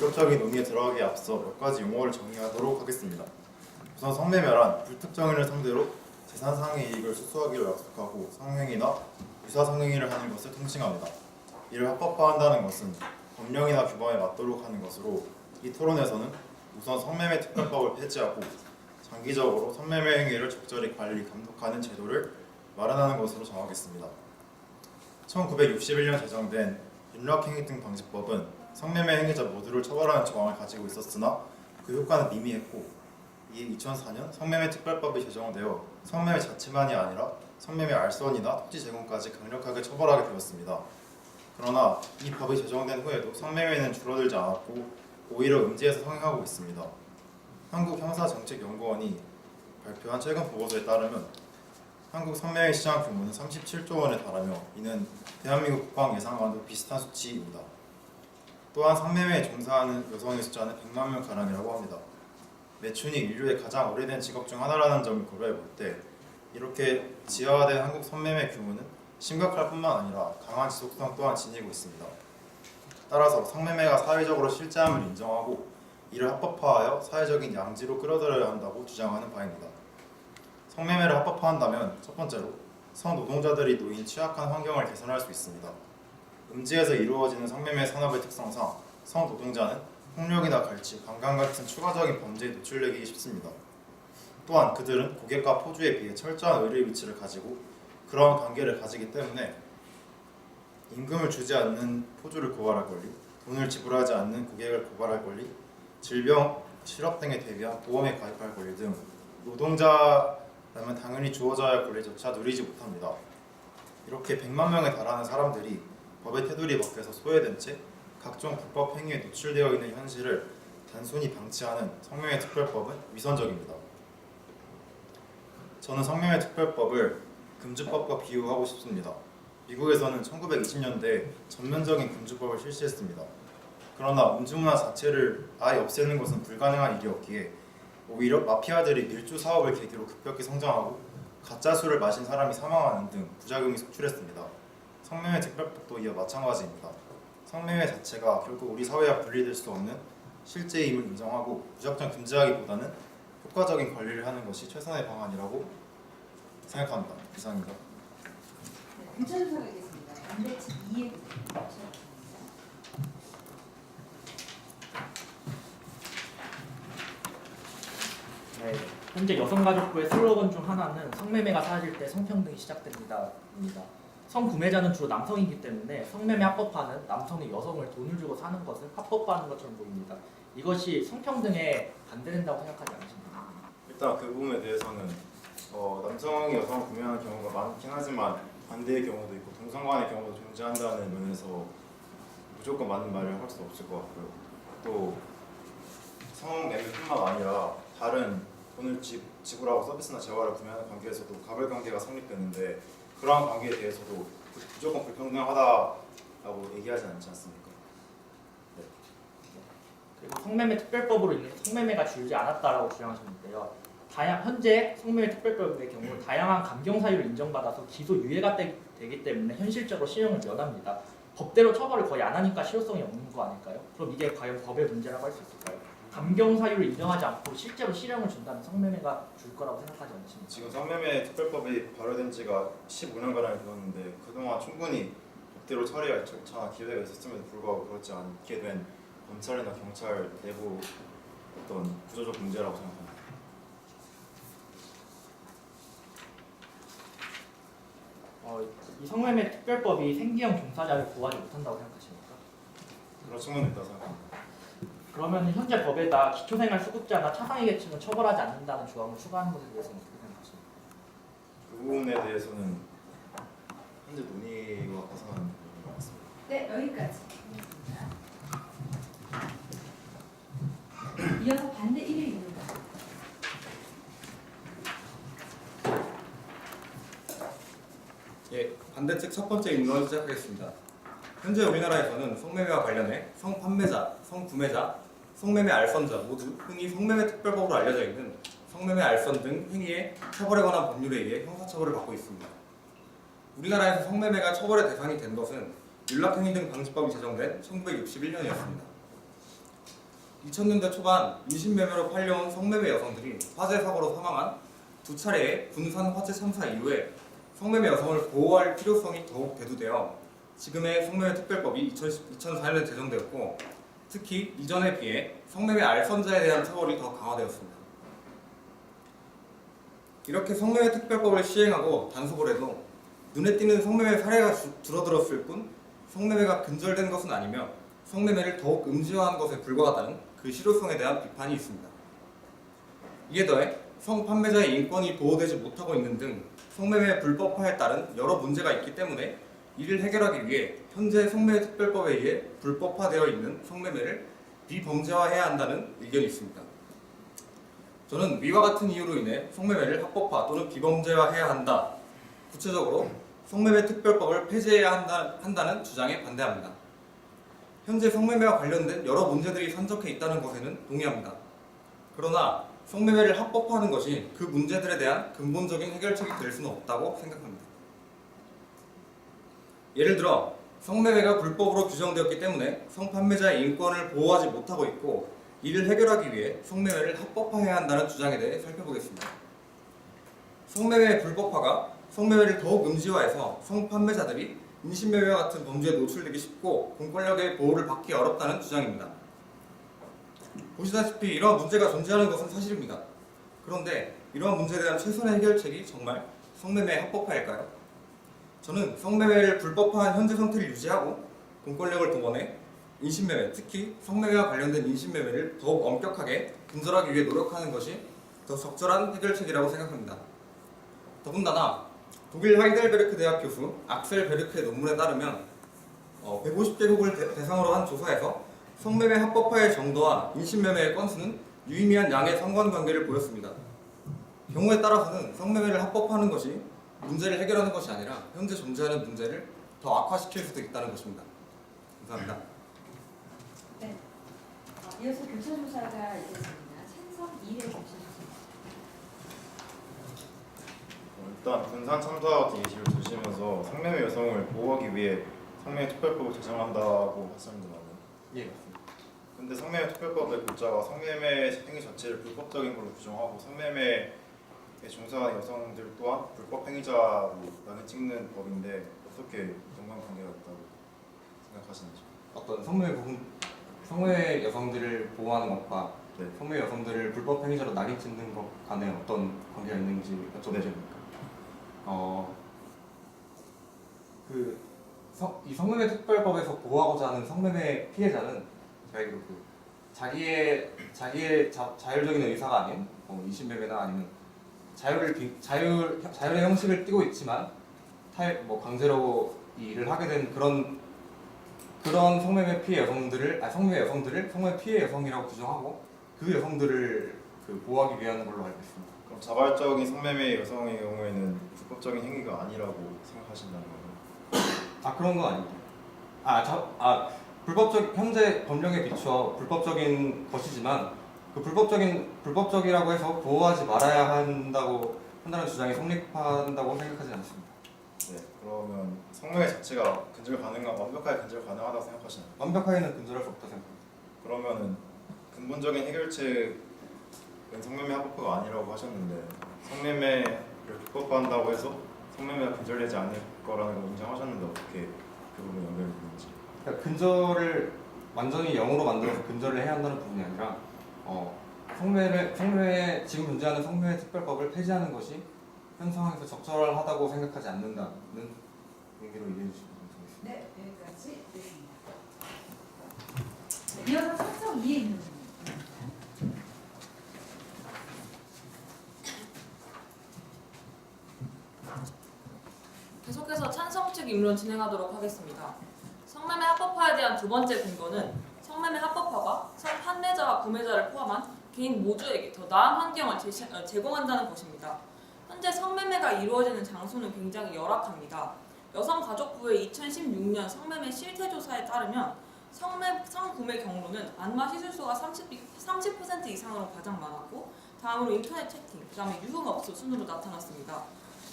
본격적인 논의에 들어가기에 앞서 몇 가지 용어를 정리하도록 하겠습니다. 우선 성매매란 불특정인을 상대로 재산상의 이익을 수수하기로 약속하고 성행위나 유사성행위를 하는 것을 통칭합니다. 이를 합법화한다는 것은 법령이나 규범에 맞도록 하는 것으로, 이 토론에서는 우선 성매매 특별법을 폐지하고 장기적으로 성매매 행위를 적절히 관리, 감독하는 제도를 마련하는 것으로 정하겠습니다. 1961년 제정된 윤락행위 등 방지법은 성매매 행위자 모두를 처벌하는 조항을 가지고 있었으나 그 효과는 미미했고, 이에 2004년 성매매 특별법이 제정되어 성매매 자체만이 아니라 성매매 알선이나 토지 제공까지 강력하게 처벌하게 되었습니다. 그러나 이 법이 제정된 후에도 성매매는 줄어들지 않았고 오히려 음지에서 성행하고 있습니다. 한국형사정책연구원이 발표한 최근 보고서에 따르면 한국 성매매 시장 규모는 37조 원에 달하며 이는 대한민국 국방 예산과도 비슷한 수치입니다. 또한 성매매에 종사하는 여성의 숫자는 100만 명 가량이라고 합니다. 매춘이 인류의 가장 오래된 직업 중 하나라는 점을 고려해 볼 때 이렇게 지하화된 한국 성매매 규모는 심각할 뿐만 아니라 강한 지속성 또한 지니고 있습니다. 따라서 성매매가 사회적으로 실제함을 인정하고 이를 합법화하여 사회적인 양지로 끌어들여야 한다고 주장하는 바입니다. 성매매를 합법화한다면 첫 번째로 성노동자들이 놓인 취약한 환경을 개선할 수 있습니다. 음지에서 이루어지는 성매매 산업의 특성상 성노동자는 폭력이나 갈취, 강간 같은 추가적인 범죄에 노출되기 쉽습니다. 또한 그들은 고객과 포주에 비해 철저한 의료 위치를 가지고 그러한 관계를 가지기 때문에 임금을 주지 않는 포주를 고발할 권리, 돈을 지불하지 않는 고객을 고발할 권리, 질병, 실업 등에 대비한 보험에 가입할 권리 등 노동자라면 당연히 주어져야 할 권리조차 누리지 못합니다. 이렇게 100만 명에 달하는 사람들이 법의 테두리 밖에서 소외된 채 각종 불법 행위에 노출되어 있는 현실을 단순히 방치하는 성매매 특별법은 위선적입니다. 저는 성매매 특별법을 금주법과 비유하고 싶습니다. 미국에서는 1920년대에 전면적인 금주법을 실시했습니다. 그러나 음주문화 자체를 아예 없애는 것은 불가능한 일이었기에 오히려 마피아들이 밀주 사업을 계기로 급격히 성장하고 가짜 술을 마신 사람이 사망하는 등 부작용이 속출했습니다. 성매매 특별법도 이와 마찬가지입니다. 성매매 자체가 결국 우리 사회와 분리될 수 없는 실제임을 인정하고 무작정 금지하기보다는 효과적인 관리를 하는 것이 최선의 방안이라고 생각합니다. 이상입니다. 네, 부천수석 알겠습니다. 반대측 2의 네, 현재 여성가족부의 슬로건 중 하나는 성매매가 사라질 때 성평등이 시작됩니다. 성구매자는 주로 남성이기 때문에 성매매 합법화는 남성이 여성을 돈을 주고 사는 것을 합법화하는 것처럼 보입니다. 이것이 성평등에 반대된다고 생각하지 않으십니까? 일단 그 부분에 대해서는 남성이 여성을 구매하는 경우가 많긴 하지만 반대의 경우도 있고 동성 간의 경우도 존재한다는 면에서 무조건 맞는 말을 할 수 없을 것 같고요. 또 성매매뿐만 아니라 다른 돈을 지불하고 서비스나 재화를 구매하는 관계에서도 가불 관계가 성립되는데 그러한 관계에 대해서도 무조건 불평등하다라고 얘기하지 않지 않습니까? 네. 그리고 성매매 특별법으로 인해 성매매가 줄지 않았다라고 주장하셨는데요. 현재 성매매 특별법의 경우 다양한 감경 사유를 인정받아서 기소 유예가 되기 때문에 현실적으로 실형을 면합니다. 법대로 처벌을 거의 안 하니까 실효성이 없는 거 아닐까요? 그럼 이게 과연 법의 문제라고 할 수 있을까요? 감경 사유를 인정하지 않고 실제로 실형을 준다면 성매매가 줄 거라고 생각하지 않으십니까? 지금 성매매 특별법이 발효된 지가 15년가량이 되었는데 그동안 충분히 법대로 처리할 절차나 기회가 있었음에도 불구하고 그렇지 않게 된 검찰이나 경찰 내부 어떤 구조적 문제라고 생각합니다. 이 성매매 특별법이 생계형 종사자를 보호하지 못한다고 생각하십니까? 그런 측면도 있다고 생각합니다. 그러면 현재 법에다 기초생활수급자나 차상위 계층은 처벌하지 않는다는 조항을 추가하는 것에 대해서는 어떻게 생각하십니까? 그 부분에 대해서는 현재 논의가 벗어나는 부분인 것 같습니다. 네, 여기까지. 이어서 반대 1위입니다. 예, 반대측 첫 번째 인론을 시작하겠습니다. 현재 우리나라에서는 성매매와 관련해 성판매자, 성구매자, 성매매 알선자 모두 흔히 성매매 특별법으로 알려져 있는 성매매 알선 등 행위의 처벌에 관한 법률에 의해 형사처벌을 받고 있습니다. 우리나라에서 성매매가 처벌의 대상이 된 것은 윤락행위 등 방지법이 제정된 1961년이었습니다. 2000년대 초반 인신매매로 팔려온 성매매 여성들이 화재 사고로 사망한 두 차례의 군산 화재 참사 이후에 성매매 여성을 보호할 필요성이 더욱 대두되어 지금의 성매매 특별법이 2004년에 제정되었고 특히 이전에 비해 성매매 알선자에 대한 처벌이 더 강화되었습니다. 이렇게 성매매 특별법을 시행하고 단속을 해도 눈에 띄는 성매매 사례가 줄어들었을 뿐 성매매가 근절된 것은 아니며 성매매를 더욱 음지화한 것에 불과하다는 그 실효성에 대한 비판이 있습니다. 이에 더해 성판매자의 인권이 보호되지 못하고 있는 등 성매매 불법화에 따른 여러 문제가 있기 때문에 이를 해결하기 위해 현재 성매매 특별법에 의해 불법화되어 있는 성매매를 비범죄화해야 한다는 의견이 있습니다. 저는 위와 같은 이유로 인해 성매매를 합법화 또는 비범죄화해야 한다. 구체적으로 성매매 특별법을 폐지해야 한다는 주장에 반대합니다. 현재 성매매와 관련된 여러 문제들이 산적해 있다는 것에는 동의합니다. 그러나 성매매를 합법화하는 것이 그 문제들에 대한 근본적인 해결책이 될 수는 없다고 생각합니다. 예를 들어 성매매가 불법으로 규정되었기 때문에 성판매자의 인권을 보호하지 못하고 있고 이를 해결하기 위해 성매매를 합법화해야 한다는 주장에 대해 살펴보겠습니다. 성매매의 불법화가 성매매를 더욱 음지화해서 성판매자들이 인신매매와 같은 범죄에 노출되기 쉽고 공권력의 보호를 받기 어렵다는 주장입니다. 보시다시피 이러한 문제가 존재하는 것은 사실입니다. 그런데 이러한 문제에 대한 최선의 해결책이 정말 성매매 합법화일까요? 저는 성매매를 불법화한 현재 상태를 유지하고 공권력을 동원해 인신매매, 특히 성매매와 관련된 인신매매를 더욱 엄격하게 근절하기 위해 노력하는 것이 더 적절한 해결책이라고 생각합니다. 더군다나 독일 하이델베르크 대학 교수 악셀 베르크의 논문에 따르면 150개국을 대상으로 한 조사에서 성매매 합법화의 정도와 인신매매의 건수는 유의미한 양의 상관관계를 보였습니다. 경우에 따라서는 성매매를 합법화하는 것이 문제를 해결하는 것이 아니라 현재 존재하는 문제를 더 악화시킬 수도 있다는 것입니다. 감사합니다. 네. 이어서 교차조사가 있겠습니다. 찬성 2회 교차조사. 일단 군산 참사와 같은 예시를 두시면서 성매매 여성을 보호하기 위해 성매매 특별법을 제정한다고 하셨는데 예, 맞습니다. 근데 성매매 특별법의 골자가 성매매 행위 자체를 불법적인 걸로 규정하고 성매매에 종사하는 여성들 또한 불법 행위자로 낙인 찍는 법인데 어떻게 연관관계가 있다고 생각하시는지? 어떤 성매매 여성들을 보호하는 것과 네. 성매매 여성들을 불법 행위자로 낙인 찍는 것 간에 어떤 관계가 있는지 여쭤보면 됩니까? 이 성매매 특별법에서 보호하고자 하는 성매매 피해자는 제가 알기로 자기의 자율적인 의사가 아닌 인신매매나 아니면 자율의 형식을 띠고 있지만 강제로 이 일을 하게 된 그런 성매매 피해 여성들을 성매매 피해 여성이라고 규정하고 그 여성들을 보호하기 위한 걸로 알고 있습니다. 그럼 자발적인 성매매 여성의 경우에는 불법적인 행위가 아니라고 생각하신다는 거예요? 그런 건 아닙니다. 현재 법령에 비추어 불법적인 것이지만 그 불법적이라고 해서 보호하지 말아야 한다는 주장이 성립한다고 생각하지 않습니다. 네, 그러면 성매매 자체가 완벽하게 근절 가능하다고 생각하시나요? 완벽하게는 근절할 수 없다 생각합니다. 그러면은 근본적인 해결책은 성매매 합법화가 아니라고 하셨는데 성매매를 불법화한다고 해서 성매매가 근절되지 않을 거라는 걸 인정하셨는데 어떻게 그 부분이 연결이 되는지? 그러니까 근절을 완전히 0으로 만들어서 근절을 해야 한다는 부분이 아니라 성매매 지금 존재하는 성매매 특별법을 폐지하는 것이 현 상황에서 적절하다고 생각하지 않는다는 의미로 이해해 주시면 감사하겠습니다. 네, 여기까지 됐습니다. 네, 이어서 찬성 2회 있는 분입니다. 계속해서 찬성 측 입론 진행하도록 하겠습니다. 성매매 합법화에 대한 두 번째 근거는 성매매 합법화가 성판매자와 구매자를 포함한 개인 모두에게 더 나은 환경을 제공한다는 것입니다. 현재 성매매가 이루어지는 장소는 굉장히 열악합니다. 여성가족부의 2016년 성매매 실태조사에 따르면 성구매 경로는 안마 시술소가 30% 이상으로 가장 많았고 다음으로 인터넷 채팅, 그 다음에 유흥업소 순으로 나타났습니다.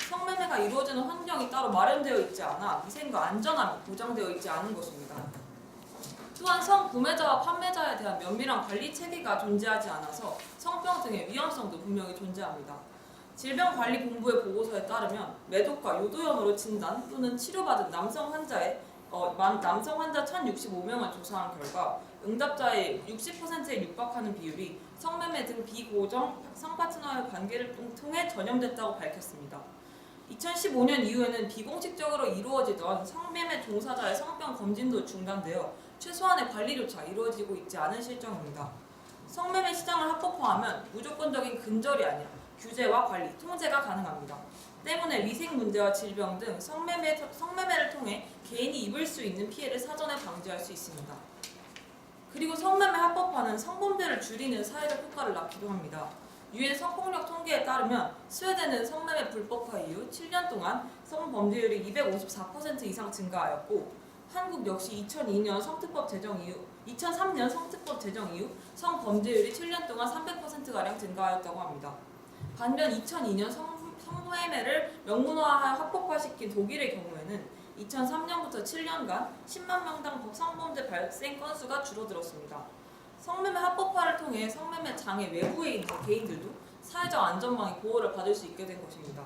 성매매가 이루어지는 환경이 따로 마련되어 있지 않아 위생과 안전함이 보장되어 있지 않은 것입니다. 또한 성구매자와 판매자에 대한 면밀한 관리 체계가 존재하지 않아서 성병 등의 위험성도 분명히 존재합니다. 질병관리본부의 보고서에 따르면 매독과 요도염으로 진단 또는 치료받은 남성 환자 1,065명을 조사한 결과 응답자의 60%에 육박하는 비율이 성매매 등 비고정 성파트너와의 관계를 통해 전염됐다고 밝혔습니다. 2015년 이후에는 비공식적으로 이루어지던 성매매 종사자의 성병 검진도 중단되어 최소한의 관리조차 이루어지고 있지 않은 실정입니다. 성매매 시장을 합법화하면 무조건적인 근절이 아니라 규제와 관리, 통제가 가능합니다. 때문에 위생 문제와 질병 등 성매매를 통해 개인이 입을 수 있는 피해를 사전에 방지할 수 있습니다. 그리고 성매매 합법화는 성범죄를 줄이는 사회적 효과를 낳기도 합니다. 유엔 성폭력 통계에 따르면 스웨덴은 성매매 불법화 이후 7년 동안 성범죄율이 254% 이상 증가하였고 한국 역시 2003년 성특법 제정 이후 성범죄율이 7년 동안 300%가량 증가하였다고 합니다. 반면 2002년 성매매를 명문화하여 합법화시킨 독일의 경우에는 2003년부터 7년간 10만 명당 성범죄 발생 건수가 줄어들었습니다. 성매매 합법화를 통해 성매매 장애 외부에 있는 개인들도 사회적 안전망의 보호를 받을 수 있게 된 것입니다.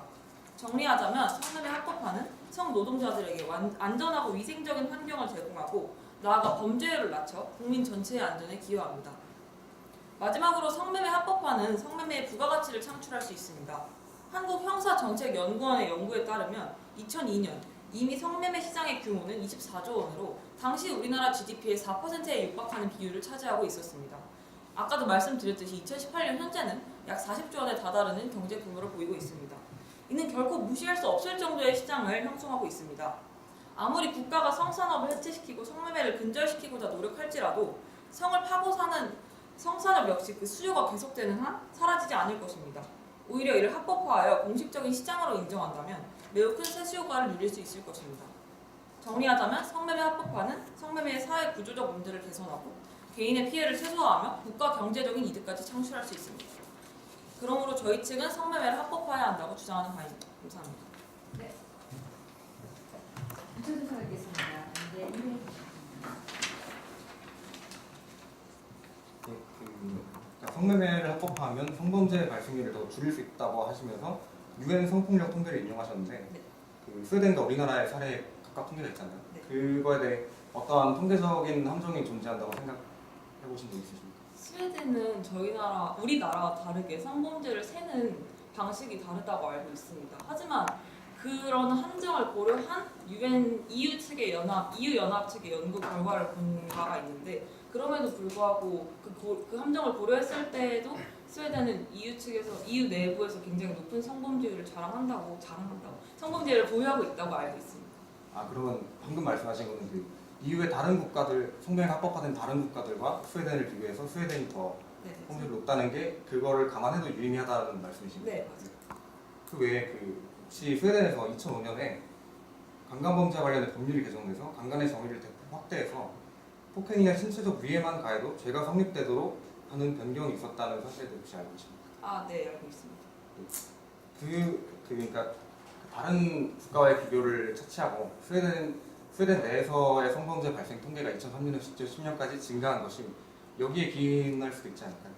정리하자면 성매매 합법화는 성노동자들에게 안전하고 위생적인 환경을 제공하고 나아가 범죄율을 낮춰 국민 전체의 안전에 기여합니다. 마지막으로 성매매 합법화는 성매매의 부가가치를 창출할 수 있습니다. 한국형사정책연구원의 연구에 따르면 2002년 이미 성매매 시장의 규모는 24조 원으로 당시 우리나라 GDP의 4%에 육박하는 비율을 차지하고 있었습니다. 아까도 말씀드렸듯이 2018년 현재는 약 40조 원에 다다르는 경제 규모를 보이고 있습니다. 이는 결코 무시할 수 없을 정도의 시장을 형성하고 있습니다. 아무리 국가가 성산업을 해체시키고 성매매를 근절시키고자 노력할지라도 성을 파고 사는 성산업 역시 그 수요가 계속되는 한 사라지지 않을 것입니다. 오히려 이를 합법화하여 공식적인 시장으로 인정한다면 매우 큰 세수 효과를 누릴 수 있을 것입니다. 정리하자면 성매매 합법화는 성매매의 사회 구조적 문제를 개선하고 개인의 피해를 최소화하며 국가 경제적인 이득까지 창출할 수 있습니다. 그러므로 저희 측은 성매매를 합법화해야 한다고 주장하는 바입니다. 감사합니다. 네. 부처조사하겠습니다. 네, 이메일 그러니까 성매매를 합법화하면 성범죄 발생률을 더 줄일 수 있다고 하시면서 유엔 성폭력 통계를 인용하셨는데 네. 그 스웨덴과 우리나라의 사례 각각 통계가 있잖아요. 네. 그거에 대해 어떠한 통계적인 함정이 존재한다고 생각해 보신 적 있으십니까? 스웨덴은 우리나라와 다르게 성범죄를 세는 방식이 다르다고 알고 있습니다. 하지만 그런 함정을 고려한 EU 연합 측의 연구 결과를 본 바가 있는데 그럼에도 불구하고 그 함정을 고려했을 때에도 스웨덴은 EU 내부에서 굉장히 높은 성범죄율을 자랑한다고 성범죄를 보유하고 있다고 알고 있습니다. 아 그러면 방금 말씀하신 거는 그 EU의 다른 국가들 성매매 합법화된 다른 국가들과 스웨덴을 비교해서 스웨덴이 더 네, 성범죄율이 높다는 게 그거를 감안해도 유의미하다는 말씀이신가요? 네, 맞아요. 그 외에 혹시 스웨덴에서 2005년에 강간범죄와 관련된 법률이 개정돼서 강간의 정의를 대폭 확대해서 폭행이나 신체적 위해만 가해도 죄가 성립되도록 하는 변경이 있었다는 사실에 대해 혹시 알고 계십니까? 아, 네, 알고 있습니다. 그러니까 다른 국가와의 비교를 차치하고 스웨덴 내에서의 성범죄 발생 통계가 2003년에서 2010년까지 증가한 것이 여기에 기인할 수도 있지 않을까요?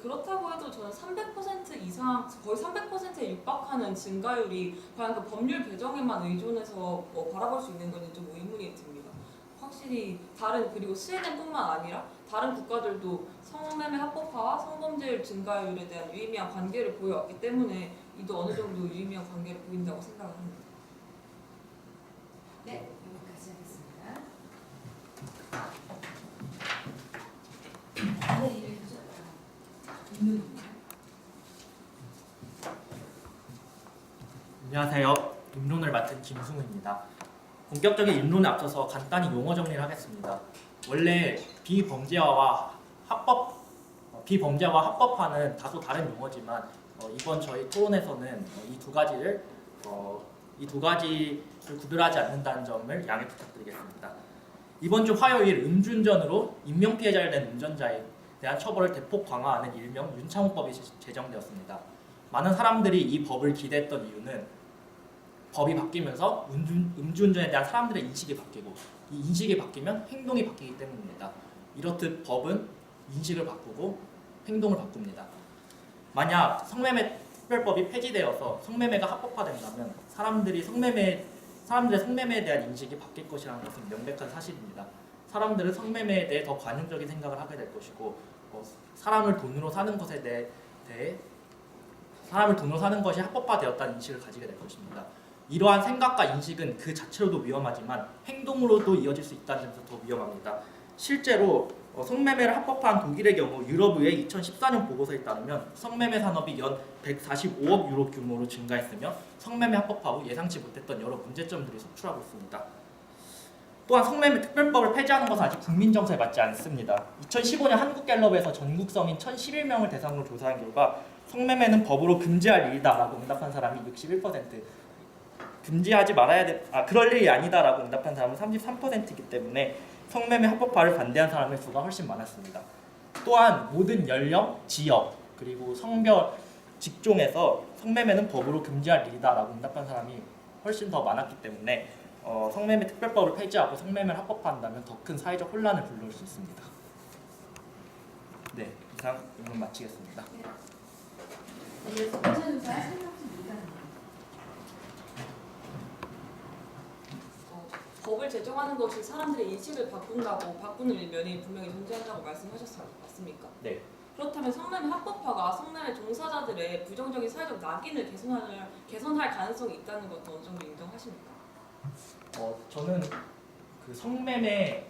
그렇다고 해도 저는 300% 이상, 거의 300%에 육박하는 증가율이 과연 그 법률 개정에만 의존해서 바라볼 수 있는 건지 좀 의문이 듭니다. 확실히 그리고 스웨덴뿐만 아니라 다른 국가들도 성매매 합법화와 성범죄율 증가율에 대한 유의미한 관계를 보여왔기 때문에 이도 어느 정도 유의미한 관계를 보인다고 생각을 합니다. 네, 여기까지 하겠습니다. 네, 이메일 주셨다. 안녕하세요. 입론을 맡은 김승우입니다. 본격적인 입론에 앞서서 간단히 용어 정리를 하겠습니다. 원래 비범죄와 합법화는 다소 다른 용어지만 이번 저희 토론에서는 이 두 가지를 구별하지 않는다는 점을 양해 부탁드리겠습니다. 이번 주 화요일 음주운전으로 인명피해자를 낸 운전자에 대한 처벌을 대폭 강화하는 일명 윤창호법이 제정되었습니다. 많은 사람들이 이 법을 기대했던 이유는 법이 바뀌면서 음주운전에 대한 사람들의 인식이 바뀌고 이 인식이 바뀌면 행동이 바뀌기 때문입니다. 이렇듯 법은 인식을 바꾸고 행동을 바꿉니다. 만약 성매매 특별법이 폐지되어서 성매매가 합법화된다면 사람들의 성매매에 대한 인식이 바뀔 것이라는 것은 명백한 사실입니다. 사람들은 성매매에 대해 더 관용적인 생각을 하게 될 것이고 사람을 돈으로 사는 것에 대해 사람을 돈으로 사는 것이 합법화되었다는 인식을 가지게 될 것입니다. 이러한 생각과 인식은 그 자체로도 위험하지만 행동으로도 이어질 수 있다는 점에서 더 위험합니다. 실제로 성매매를 합법화한 독일의 경우 유럽의회 2014년 보고서에 따르면 성매매 산업이 연 145억 유로 규모로 증가했으며 성매매 합법화 후 예상치 못했던 여러 문제점들이 속출하고 있습니다. 또한 성매매 특별법을 폐지하는 것은 아직 국민 정서에 맞지 않습니다. 2015년 한국갤럽에서 전국 성인 1,011명을 대상으로 조사한 결과 성매매는 법으로 금지할 일이다라고 응답한 사람이 61%, 금지하지 말아야 돼, 그럴 일이 아니다라고 응답한 사람은 33%이기 때문에 성매매 합법화를 반대한 사람의 수가 훨씬 많았습니다. 또한 모든 연령, 지역, 그리고 성별, 직종에서 성매매는 법으로 금지할 일이다라고 응답한 사람이 훨씬 더 많았기 때문에 성매매 특별법을 폐지하고 성매매를 합법화한다면 더 큰 사회적 혼란을 불러올 수 있습니다. 네, 이상 의문 마치겠습니다. 이어서 문제조사의 설명지 문제입니다. 법을 제정하는 것이 사람들의 인식을 바꾸는 면이 분명히 존재한다고 말씀하셨습니까? 네. 그렇다면 성매매 합법화가 성매매 종사자들의 부정적인 사회적 낙인을 개선할 가능성이 있다는 것도 어느 정도 인정하십니까? 저는 그 성매매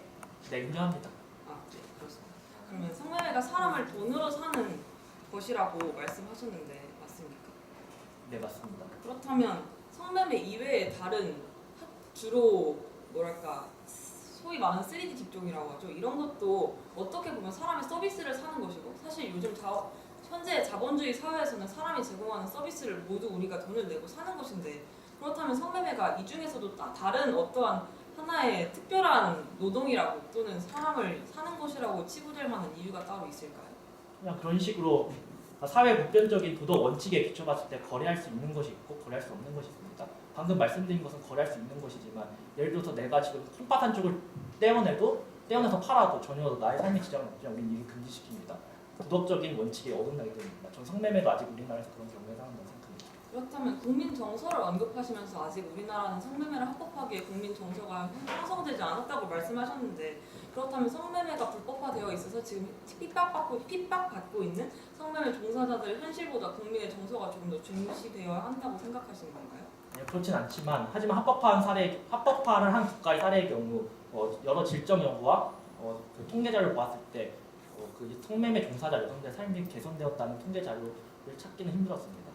인정합니다. 네, 그렇습니다. 그러면 성매매가 사람을 돈으로 사는 것이라고 말씀하셨는데 맞습니까? 네, 맞습니다. 그렇다면 성매매 이외에 다른 주로 소위 말하는 3D 직종이라고 하죠. 이런 것도 어떻게 보면 사람의 서비스를 사는 것이고 사실 요즘 현재 자본주의 사회에서는 사람이 제공하는 서비스를 모두 우리가 돈을 내고 사는 것인데 그렇다면 성매매가 이 중에서도 다른 어떠한 하나의 특별한 노동이라고 또는 사람을 사는 것이라고 치부될 만한 이유가 따로 있을까요? 그냥 그런 식으로 사회 보편적인 도덕 원칙에 기초봤을 때 거래할 수 있는 것이 있고 거래할 수 없는 것이 있습니다. 방금 말씀드린 것은 거래할 수 있는 것이지만 예를 들어서 내가 지금 콩팥 한 쪽을 떼어내서 팔아도 전혀 나의 삶에 지장은 없지만 우리는 이를 금지시킵니다. 도덕적인 원칙에 어긋나게 됩니다. 전 성매매도 아직 우리나라에서 그런 경우에 상한다고 생각합니다. 그렇다면 국민 정서를 언급하시면서 아직 우리나라는 성매매를 합법화기에 국민 정서가 형성되지 않았다고 말씀하셨는데 그렇다면 성매매가 불법화되어 있어서 지금 핍박받고 있는 성매매 종사자들의 현실보다 국민의 정서가 조금 더 중시되어야 한다고 생각하시는 건가요? 네, 그렇진 않지만 하지만 합법화를 한 국가의 사례의 경우 여러 질적 연구와 그 통계 자료를 보았을 때 그 성매매 종사자 여성들의 삶이 개선되었다는 통계 자료를 찾기는 힘들었습니다.